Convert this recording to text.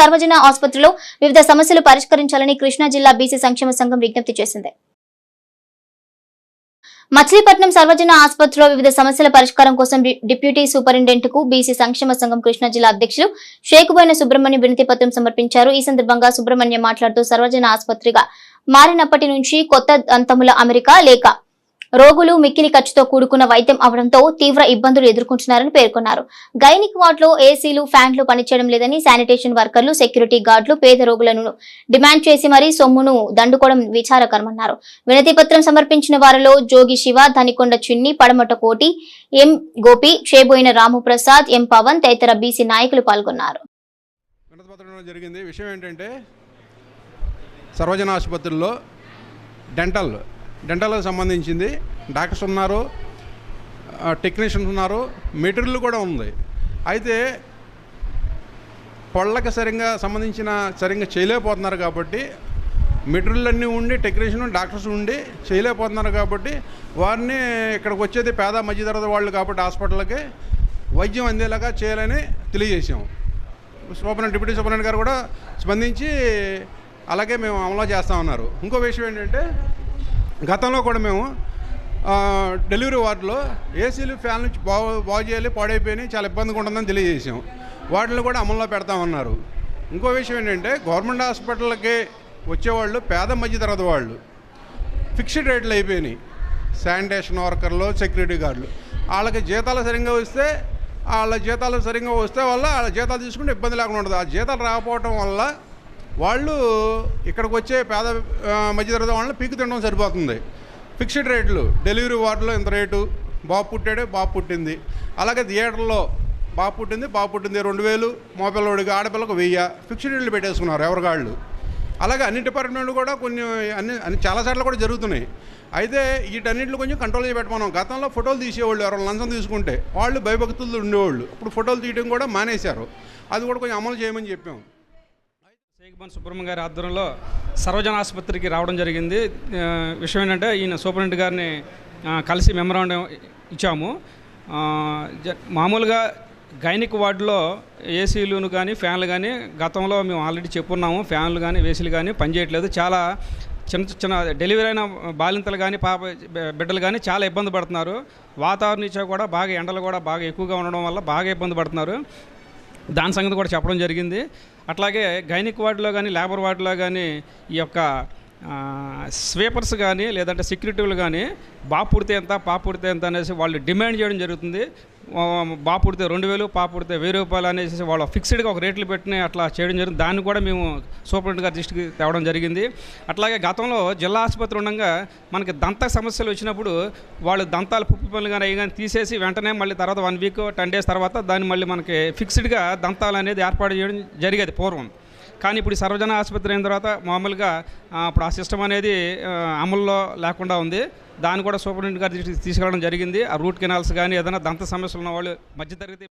సర్వజన ఆసుపత్రిలో వివిధ సమస్యలు పరిష్కరించాలని కృష్ణా జిల్లా బీసీ సంక్షేమ సంఘం విజ్ఞప్తి చేసింది. మచిలీపట్నం సర్వజన ఆసుపత్రిలో వివిధ సమస్యల పరిష్కారం కోసం డిప్యూటీ సూపరింటెండెంట్ కు బీసీ సంక్షేమ సంఘం కృష్ణా జిల్లా అధ్యక్షులు షేకుబోయిన సుబ్రహ్మణ్యం వినతి పత్రం సమర్పించారు. ఈ సందర్భంగా సుబ్రహ్మణ్యం మాట్లాడుతూ సర్వజన ఆసుపత్రిగా మారినప్పటి నుంచి కొత్త దంతముల అమెరికా లేక రోగులు మిక్కిలి ఖర్చుతో కూడుకున్న వైద్యం అవడంతో తీవ్ర ఇబ్బందులు ఎదుర్కొంటున్నారని పేర్కొన్నారు. గైనిక్ వార్డులో ఏసీలు, ఫ్యాన్లు పనిచేయడం లేదని శానిటేషన్ వర్కర్లు, సెక్యూరిటీ గార్డులు పేద రోగులను డిమాండ్ చేసి మరీ సొమ్మును దండుకోవడం విచారకరమన్నారు. వినతి పత్రం సమర్పించిన వారిలో జోగి శివ, ధనికొండ చిన్ని, పడమట కోటి, ఎం గోపి, షేబోయిన రాముప్రసాద్, ఎం పవన్ తదితర బీసీ నాయకులు పాల్గొన్నారు. విషయం ఏంటంటే సర్వజన ఆసుపత్రుల్లో డెంటల్కి సంబంధించింది డాక్టర్స్ ఉన్నారు, టెక్నీషియన్స్ ఉన్నారు, మెటీరియల్ కూడా ఉంది. అయితే పళ్ళకి సరిగ్గా చేయలేకపోతున్నారు కాబట్టి మెటీరియల్ అన్నీ ఉండి టెక్నీషియన్ డాక్టర్స్ ఉండి చేయలేకపోతున్నారు కాబట్టి వారిని ఇక్కడికి వచ్చేది పేద మధ్యతరగతి వాళ్ళు కాబట్టి హాస్పిటల్కి వైద్యం అందేలాగా చేయాలని తెలియజేసాం. డిప్యూటీ సూపరింటెండెంట్ గారు కూడా స్పందించి అలాగే మేము అమలు చేస్తామన్నారు. ఇంకో విషయం ఏంటంటే గతంలో కూడా మేము డెలివరీ వార్డులో ఏసీలు, ఫ్యాన్లు బాగు చేయాలి, పాడైపోయినాయి, చాలా ఇబ్బందిగా ఉంటుందని తెలియజేసాం. వాటిని కూడా అమల్లో పెడతామన్నారు. ఇంకో విషయం ఏంటంటే గవర్నమెంట్ హాస్పిటల్కి వచ్చేవాళ్ళు పేద మధ్యతరగతి వాళ్ళు ఫిక్స్డ్ రేట్లు అయిపోయినాయి. శానిటేషన్ వర్కర్లు, సెక్యూరిటీ గార్డులు వాళ్ళకి జీతాలు సరిగ్గా వస్తే వాళ్ళ జీతాలు తీసుకుంటే ఇబ్బంది లేకుండా ఉంటుంది. ఆ జీతాలు రాకపోవటం వల్ల వాళ్ళు ఇక్కడికి వచ్చే పేద మధ్యతరగతి వాళ్ళని పీకు తినడం సరిపోతుంది. ఫిక్స్డ్ రేట్లు డెలివరీ వార్డులో ఇంత రేటు, బాబు పుట్టాడు, బాబు పుట్టింది, అలాగే థియేటర్లో బాబు పుట్టింది 2000, మోపిల్లవాడికి ఆడపిల్లకు 1000 ఫిక్స్డ్ రేట్లు పెట్టేసుకున్నారు ఎవరికాళ్ళు. అలాగే అన్ని డిపార్ట్మెంట్లు కూడా అన్ని చాలా సార్లు కూడా జరుగుతున్నాయి. అయితే వీటన్నింటిలో కొంచెం కంట్రోల్ చేసి పెట్టమన్నాం. గతంలో ఫోటోలు తీసేవాళ్ళు, ఎవరైనా లంచం తీసుకుంటే వాళ్ళు భయభక్తులు ఉండేవాళ్ళు. ఇప్పుడు ఫోటోలు తీయడం కూడా మానేశారు. అది కూడా కొంచెం అమలు చేయమని చెప్పాం. షేకుబోయిన సుబ్రహ్మణ్యం గారి ఆధ్వర్యంలో సర్వజన ఆసుపత్రికి రావడం జరిగింది. విషయం ఏంటంటే ఈయన సూపరింటెండెంట్ గారిని కలిసి మెమరాండం ఇచ్చాము. మామూలుగా గైనిక్ వార్డులో ఏసీలు కానీ ఫ్యాన్లు కానీ గతంలో మేము ఆల్రెడీ చెప్పున్నాము. ఫ్యాన్లు కానీ ఏసీలు కానీ పనిచేయట్లేదు. చాలా చిన్న డెలివరీ అయిన బాలింతలు కానీ బిడ్డలు కానీ చాలా ఇబ్బంది పడుతున్నారు. వాతావరణం ఇచ్చా కూడా బాగా ఎండలు కూడా బాగా ఎక్కువగా ఉండడం వల్ల బాగా ఇబ్బంది పడుతున్నారు. దాని సంగతి కూడా చెప్పడం జరిగింది. అట్లాగే గైనిక్ వార్డులో కానీ లేబర్ వార్డులో కానీ ఈ యొక్క స్వీపర్స్ కానీ లేదంటే సెక్యూరిటీలు కానీ బాబు పుడితే ఎంత, పాప పుడితే ఎంత అనేసి వాళ్ళు డిమాండ్ చేయడం జరుగుతుంది. బాబు పుడితే 2000, పాప పుడితే 1000 రూపాయలు అనేసి వాళ్ళు ఫిక్స్డ్గా ఒక రేట్లు పెట్టిన అట్లా చేయడం జరిగింది. దాన్ని కూడా మేము సూపరింటెండెంట్ గారి దృష్టికి తేవడం జరిగింది. అట్లాగే గతంలో జిల్లా ఆసుపత్రి ఉండగా మనకి దంత సమస్యలు వచ్చినప్పుడు వాళ్ళు దంతాలు పుప్పు పనులు కానీ అవి కానీ తీసేసి వెంటనే మళ్ళీ తర్వాత 1 వీక్ 10 డేస్ తర్వాత దాన్ని మళ్ళీ మనకి ఫిక్స్డ్గా దంతాలు అనేది ఏర్పాటు చేయడం జరిగేది పూర్వం. కానీ ఇప్పుడు సర్వజన ఆసుపత్రి అయిన తర్వాత మామూలుగా ఇప్పుడు ఆ సిస్టమ్ అనేది అమల్లో లేకుండా ఉంది. దాన్ని కూడా సూపరింటెండెంట్ గారి తీసుకెళ్ళడం జరిగింది. ఆ రూట్ కెనాల్స్ కానీ ఏదైనా దంత సమస్యలు ఉన్న వాళ్ళు మధ్యతరగతి